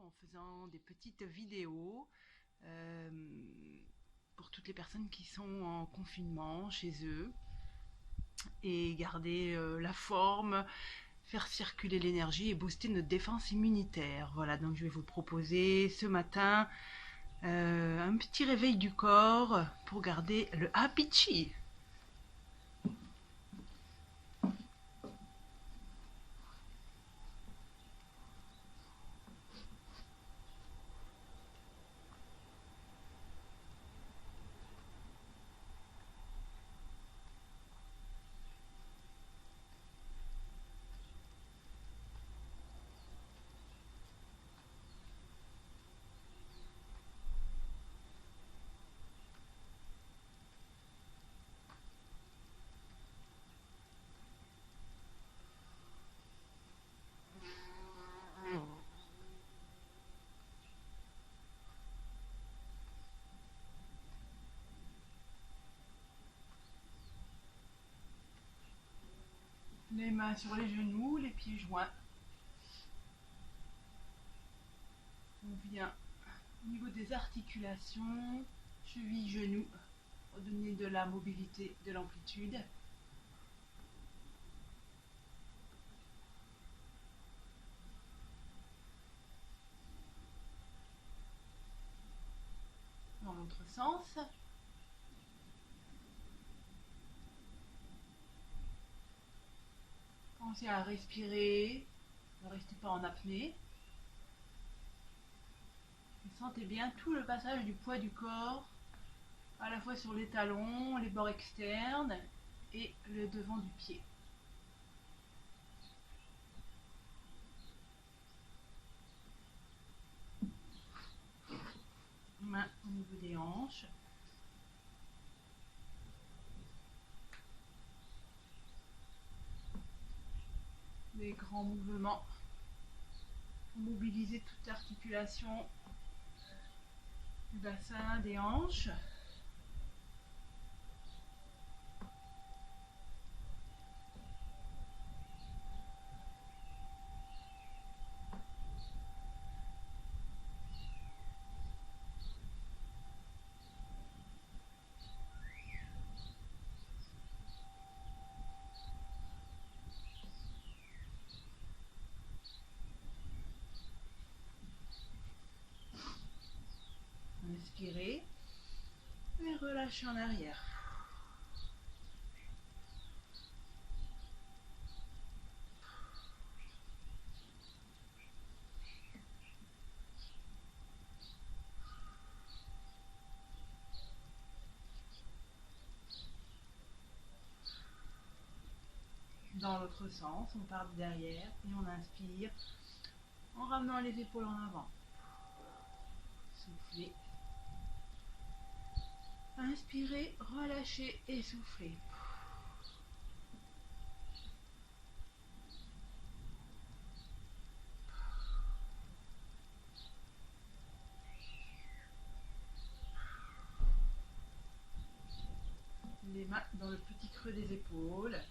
en faisant des petites vidéos pour toutes les personnes qui sont en confinement chez eux et garder la forme, faire circuler l'énergie et booster notre défense immunitaire. Voilà, donc je vais vous proposer ce matin un petit réveil du corps pour garder le happy chi. Les mains sur les genoux, les pieds joints. On vient au niveau des articulations, chevilles, genoux, pour donner de la mobilité, de l'amplitude. Dans l'autre sens. Pensez à respirer, ne restez pas en apnée. Et sentez bien tout le passage du poids du corps, à la fois sur les talons, les bords externes et le devant du pied. Main au niveau des hanches. Des grands mouvements pour mobiliser toute l'articulation du bassin, des hanches. Inspirez et relâchez en arrière. Dans l'autre sens, on part de derrière et on inspire en ramenant les épaules en avant. Soufflez. Inspirez, relâchez et soufflez. Les mains dans le petit creux des épaules.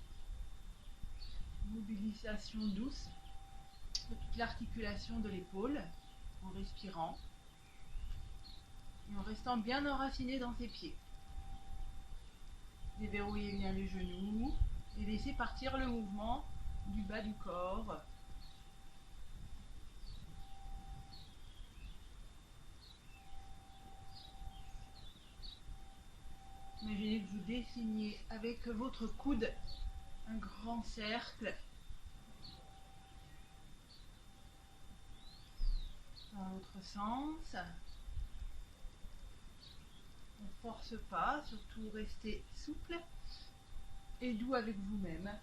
Mobilisation douce de toute l'articulation de l'épaule en respirant et en restant bien enraciné dans ses pieds. Déverrouillez bien les genoux et laissez partir le mouvement du bas du corps. Imaginez que vous dessinez avec votre coude un grand cercle. Dans l'autre sens. On ne force pas, surtout restez souple et doux avec vous-même.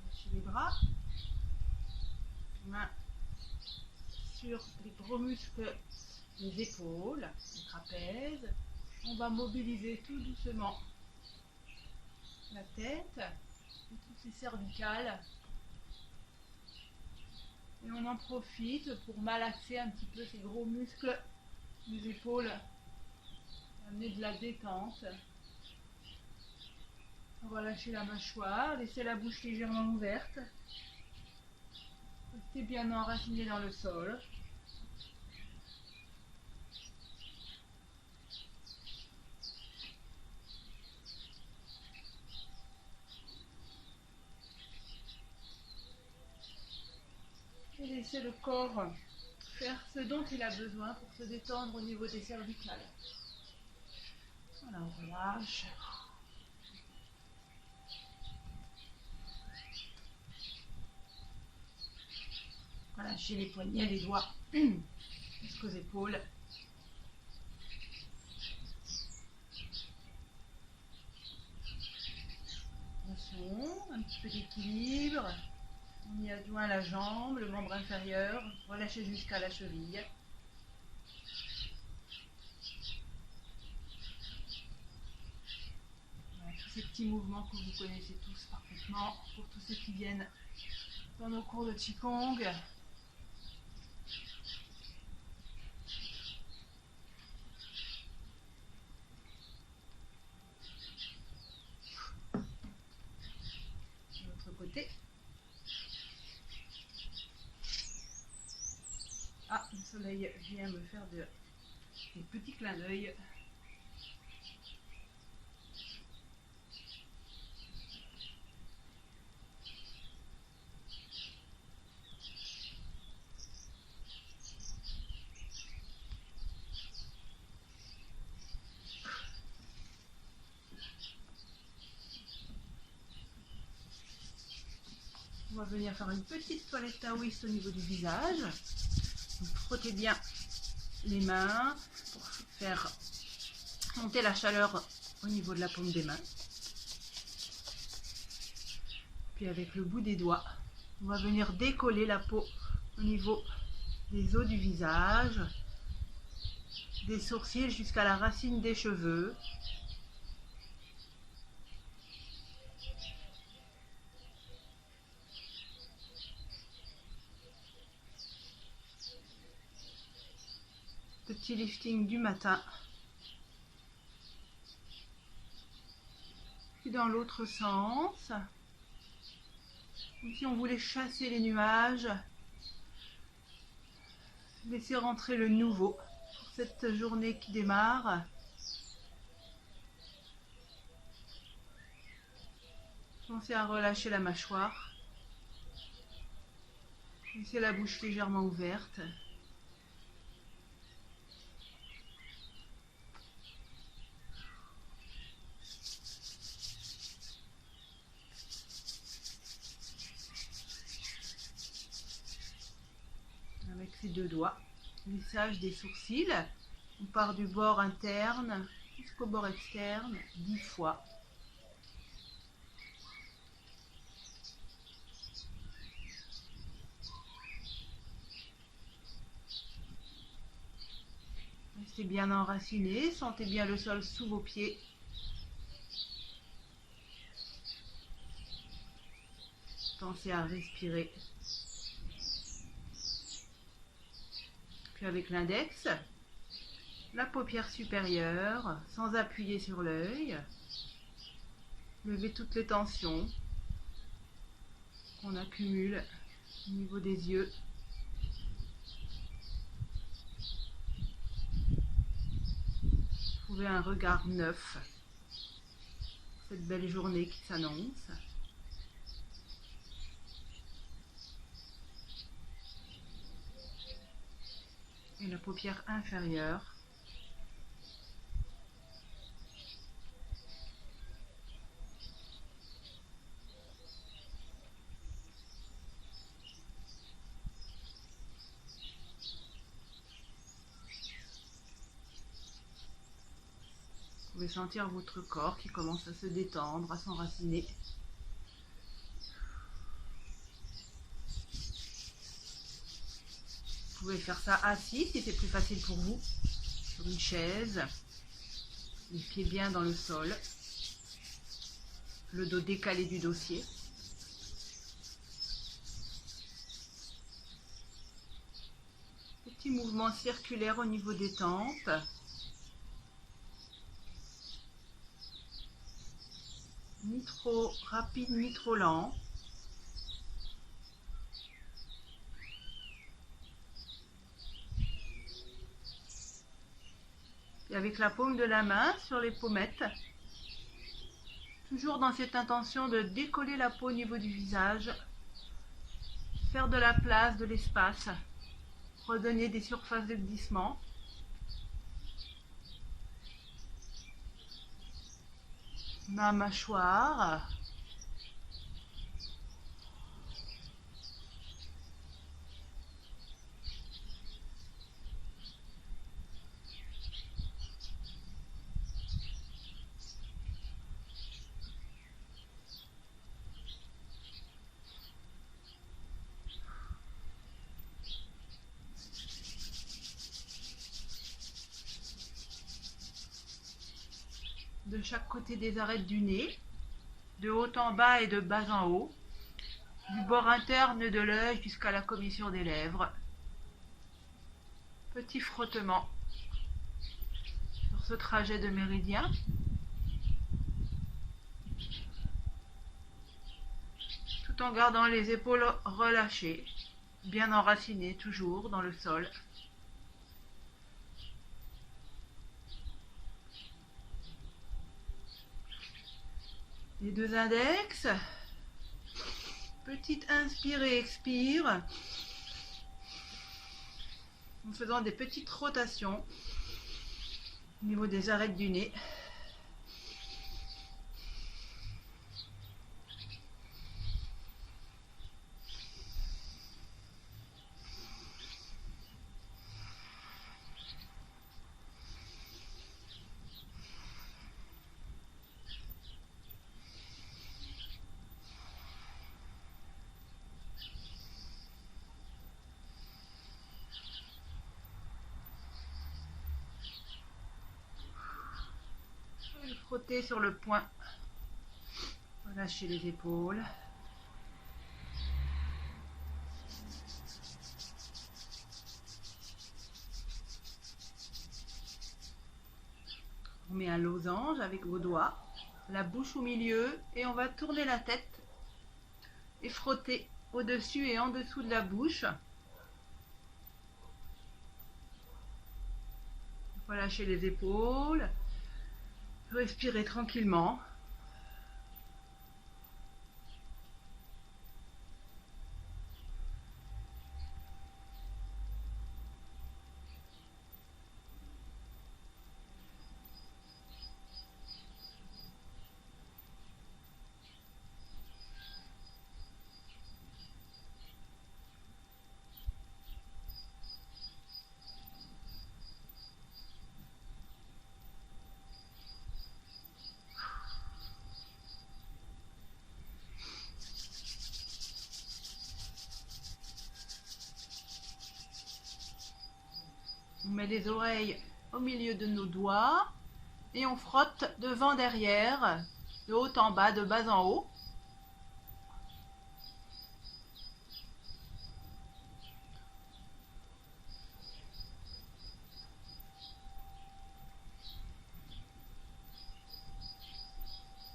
Lâchez les bras. Main sur les gros muscles des épaules, les trapèzes. On va mobiliser tout doucement la tête et toutes ces cervicales Et on en profite pour malaxer un petit peu ces gros muscles des épaules, amener de la détente. On va lâcher la mâchoire, laisser la bouche légèrement ouverte. Restez bien enraciné dans le sol. Et laissez le corps faire ce dont il a besoin pour se détendre au niveau des cervicales. Voilà, on relâche. Relâchez les poignets, les doigts jusqu'aux épaules. Attention, un petit peu d'équilibre. On y adjoint la jambe, le membre inférieur. Relâchez jusqu'à la cheville. Voilà, tous ces petits mouvements que vous connaissez tous parfaitement pour tous ceux qui viennent dans nos cours de Qigong. De l'autre côté. Ah, le soleil vient me faire des petits clins d'œil. On va venir faire une petite toilette taoïste au niveau du visage. Donc, frottez bien les mains pour faire monter la chaleur au niveau de la paume des mains. Puis avec le bout des doigts, on va venir décoller la peau au niveau des os du visage, des sourcils jusqu'à la racine des cheveux. Petit lifting du matin. Puis dans l'autre sens. Comme si on voulait chasser les nuages. Laisser rentrer le nouveau pour cette journée qui démarre. Pensez à relâcher la mâchoire. Laissez la bouche légèrement ouverte. Avec ces deux doigts, lissage des sourcils. On part du bord interne jusqu'au bord externe 10 fois. Restez bien enraciné, sentez bien le sol sous vos pieds. Pensez à respirer. Puis avec l'index, la paupière supérieure, sans appuyer sur l'œil. Levez toutes les tensions qu'on accumule au niveau des yeux. Trouvez un regard neuf pour cette belle journée qui s'annonce. Et la paupière inférieure. Vous pouvez sentir votre corps qui commence à se détendre, à s'enraciner. Vous pouvez faire ça assis si c'est plus facile pour vous, sur une chaise, les pieds bien dans le sol, le dos décalé du dossier. Petit mouvement circulaire au niveau des tempes. Ni trop rapide, ni trop lent. Et avec la paume de la main sur les pommettes, toujours dans cette intention de décoller la peau au niveau du visage, faire de la place, de l'espace, redonner des surfaces de glissement. Ma mâchoire. De chaque côté des arêtes du nez, de haut en bas et de bas en haut, du bord interne de l'œil jusqu'à la commissure des lèvres. Petit frottement sur ce trajet de méridien. Tout en gardant les épaules relâchées, bien enracinées toujours dans le sol. Les deux index. Petite inspire et expire. En faisant des petites rotations au niveau des arêtes du nez. Frotter sur le point. Relâchez les épaules. On met un losange avec vos doigts, la bouche au milieu et on va tourner la tête et frotter au-dessus et en dessous de la bouche. Relâchez les épaules. Respirez tranquillement. On met les oreilles au milieu de nos doigts et on frotte devant, derrière, de haut en bas, de bas en haut.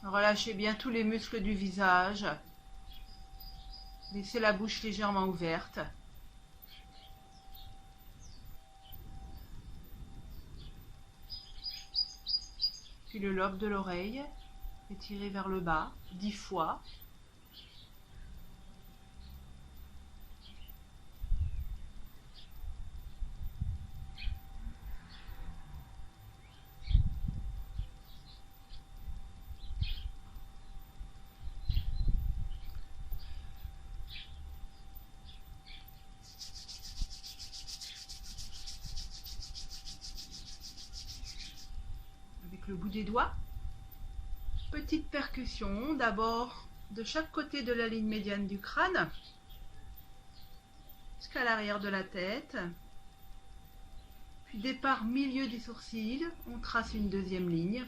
Relâchez bien tous les muscles du visage. Laissez la bouche légèrement ouverte. Puis le lobe de l'oreille, étiré vers le bas, 10 fois. Le bout des doigts. Petite percussion, d'abord de chaque côté de la ligne médiane du crâne jusqu'à l'arrière de la tête. Puis départ milieu des sourcils, on trace une deuxième ligne.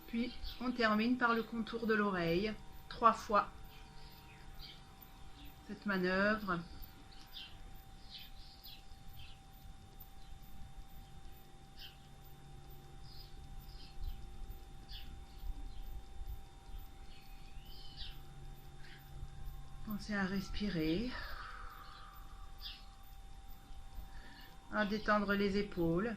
Puis on termine par le contour de l'oreille, 3 fois. cette manœuvre. Pensez à respirer, à détendre les épaules.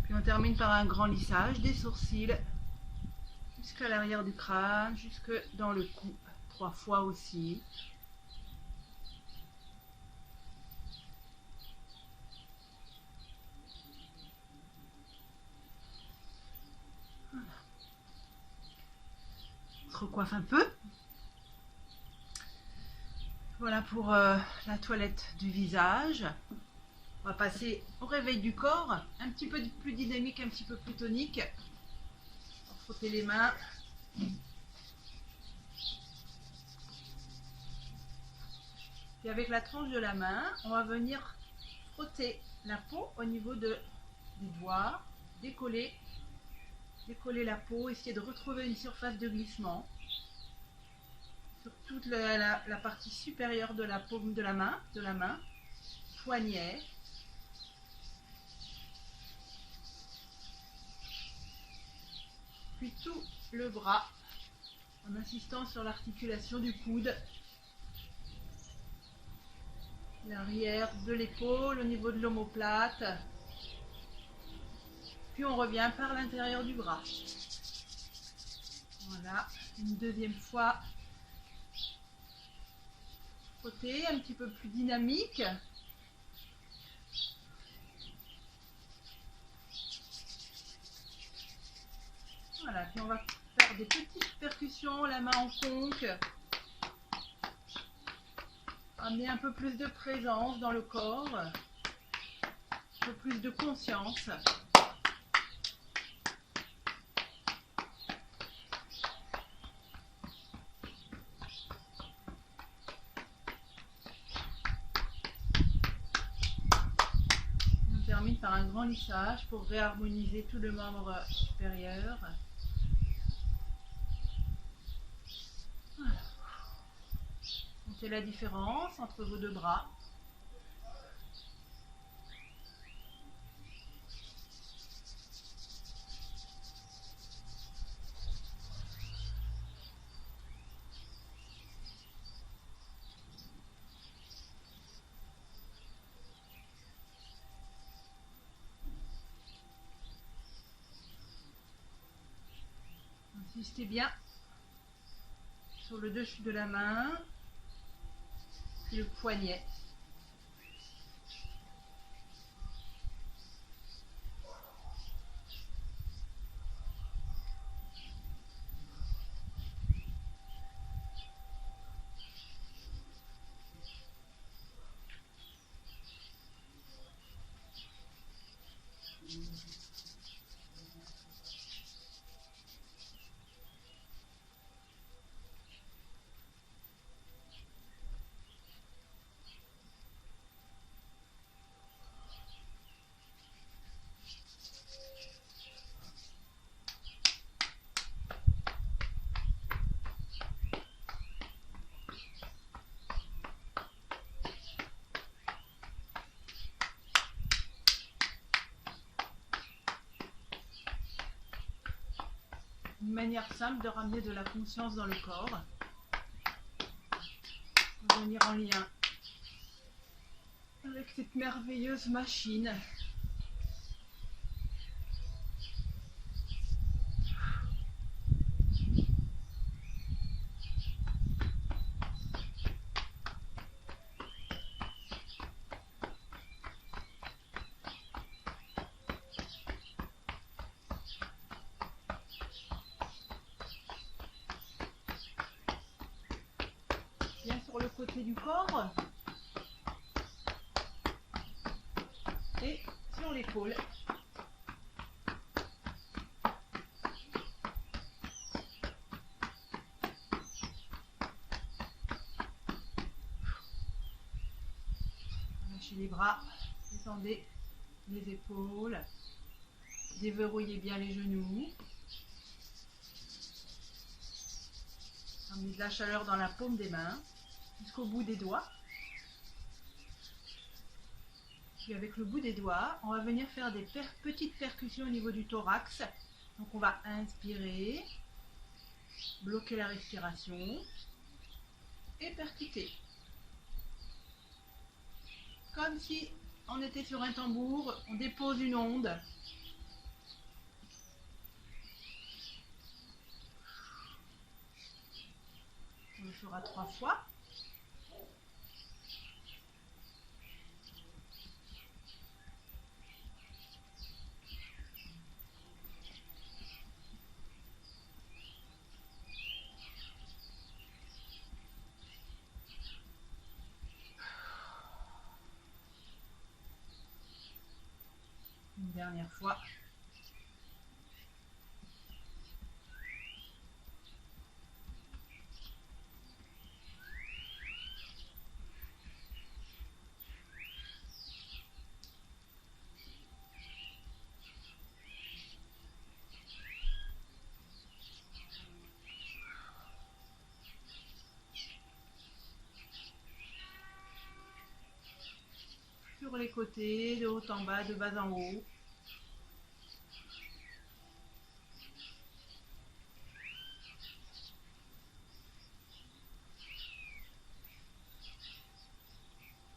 Puis on termine par un grand lissage des sourcils jusqu'à l'arrière du crâne, jusque dans le cou, 3 fois aussi. Voilà. On se recoiffe un peu. Voilà pour la toilette du visage. On va passer au réveil du corps, un petit peu plus dynamique, un petit peu plus tonique. On va frotter les mains. Puis avec la tranche de la main, on va venir frotter la peau au niveau des doigts, décoller la peau, essayer de retrouver une surface de glissement sur toute la partie supérieure de la paume de la main, poignet. Puis tout le bras en insistant sur l'articulation du coude, l'arrière de l'épaule au niveau de l'omoplate. Puis on revient par l'intérieur du bras. Voilà, une deuxième fois. Côté un petit peu plus dynamique. Voilà, puis on va faire des petites percussions, la main en conque. Amener un peu plus de présence dans le corps, un peu plus de conscience. On termine par un grand lissage pour réharmoniser tout le membre supérieur. Voilà. Sentez la différence entre vos deux bras. Insistez bien sur le dessus de la main, puis le poignet. Une manière simple de ramener de la conscience dans le corps, de venir en lien avec cette merveilleuse machine. Bien sur le côté du corps et sur l'épaule. les bras, détendez les épaules, déverrouillez bien les genoux. Amenez de la chaleur dans la paume des mains, jusqu'au bout des doigts. Puis avec le bout des doigts, on va venir faire des petites percussions au niveau du thorax. Donc on va inspirer, bloquer la respiration et percuter. Comme si on était sur un tambour, on dépose une onde. On le fera 3 fois. Une dernière fois. Sur les côtés, de haut en bas, de bas en haut.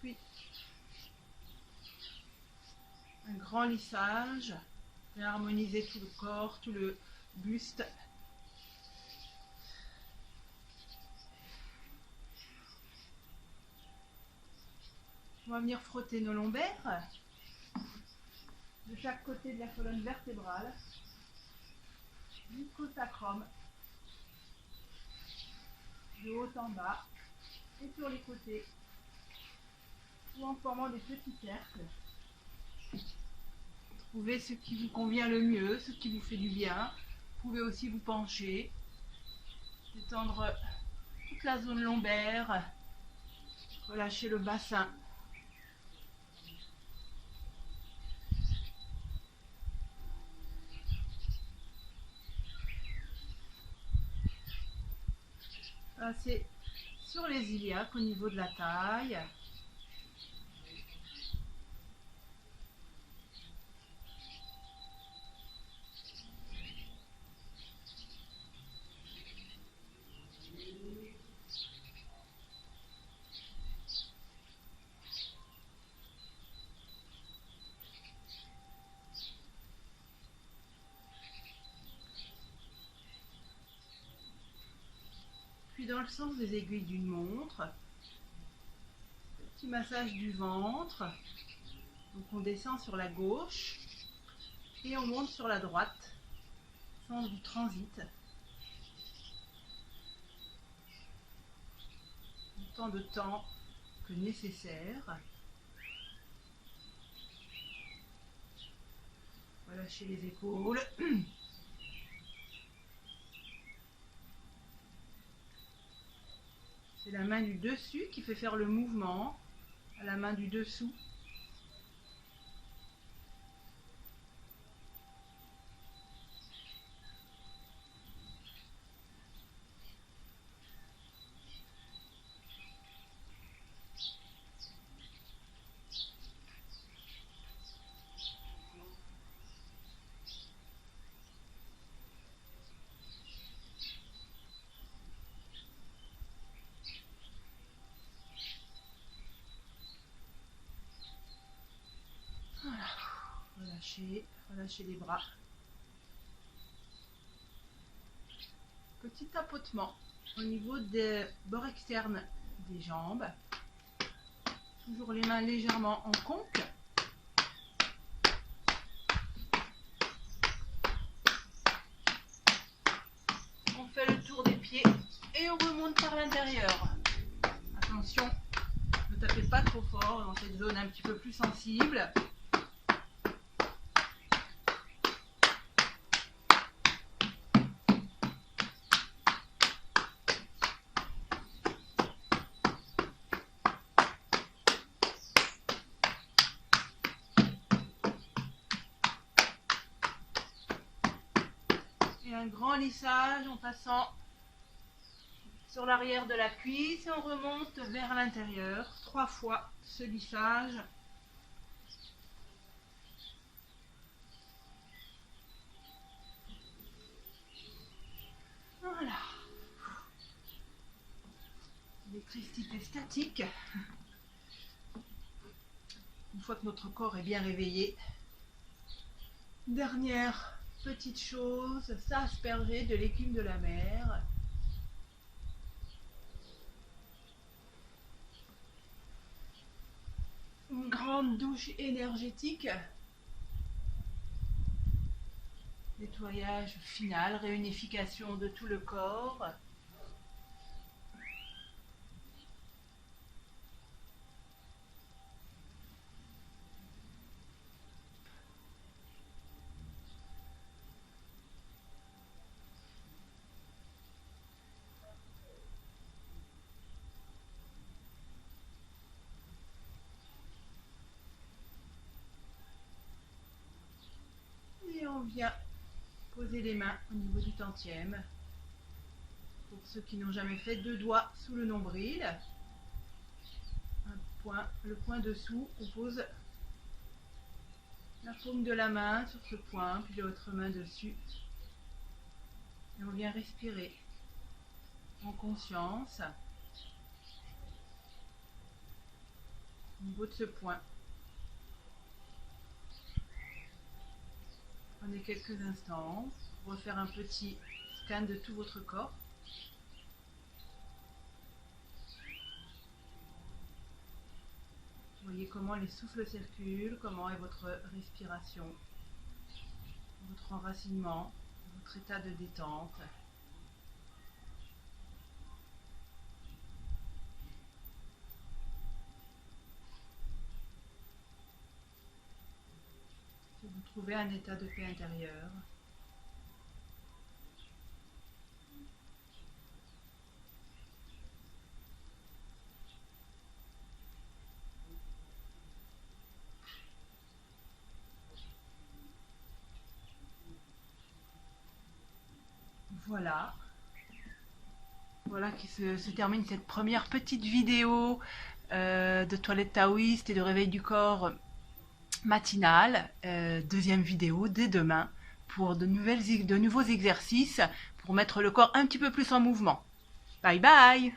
Puis un grand lissage, et harmoniser tout le corps, tout le buste. On va venir frotter nos lombaires de chaque côté de la colonne vertébrale jusqu'au sacrum, de haut en bas et sur les côtés, ou en formant des petits cercles. Trouvez ce qui vous convient le mieux, ce qui vous fait du bien. Vous pouvez aussi vous pencher, détendre toute la zone lombaire, relâcher le bassin. Passer sur les iliaques au niveau de la taille. Puis dans le sens des aiguilles d'une montre, petit massage du ventre. Donc on descend sur la gauche et on monte sur la droite, sens du transit. Autant de temps que nécessaire. Relâchez les épaules. C'est la main du dessus qui fait faire le mouvement à la main du dessous. Relâchez les bras. Petit tapotement au niveau des bords externes des jambes. Toujours les mains légèrement en conque. On fait le tour des pieds et on remonte par l'intérieur. Attention, ne tapez pas trop fort dans cette zone un petit peu plus sensible. Et un grand lissage en passant sur l'arrière de la cuisse et on remonte vers l'intérieur. 3 fois ce lissage. Voilà. Électricité statique. Une fois que notre corps est bien réveillé. Dernière petite chose, s'asperger de l'écume de la mer. Une grande douche énergétique. Nettoyage final, réunification de tout le corps. Et on vient poser les mains au niveau du tantième. Pour ceux qui n'ont jamais fait, 2 doigts sous le nombril. Le point dessous, on pose la paume de la main sur ce point, puis l'autre main dessus. Et on vient respirer en conscience au niveau de ce point. Prenez quelques instants pour refaire un petit scan de tout votre corps. Voyez comment les souffles circulent, comment est votre respiration, votre enracinement, votre état de détente. Si vous trouvez un état de paix intérieure. Voilà. Voilà qui se termine cette première petite vidéo de toilette taoïste et de réveil du corps matinale. Deuxième vidéo dès demain pour de nouveaux exercices pour mettre le corps un petit peu plus en mouvement. Bye bye!